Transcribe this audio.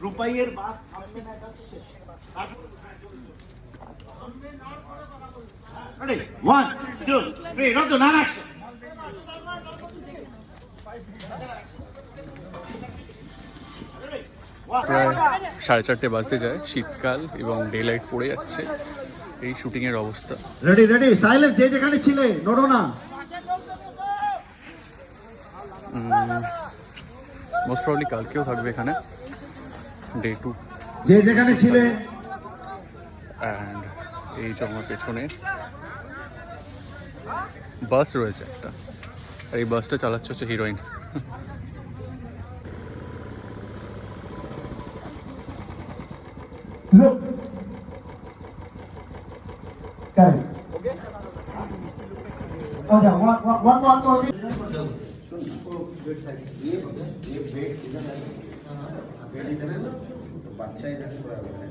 রূপাইয়ের bus Ready? 1, 2, 3, not to non-action. প্রায় 4:30 বাজতে যায়, শীতকাল এবং ডে লাইট পড়ে যাচ্ছে। এই শুটিংয়ের অবস্থা। রেডি রেডি সাইলেন্স, যে যেখানে ছিলে নড়ো না। মোস্ট প্রবাবলি কালকেও থাকবে এখানে ডে 2। যে যেখানে ছিলে। অ্যান্ড এই যে আমার পেছনে বাস রয়েছে একটা, আর এই বাসটা চালাচ্ছে হচ্ছে heroine. Look. Correct. Okay, one more. बच्चा इधर सोया हुआ है।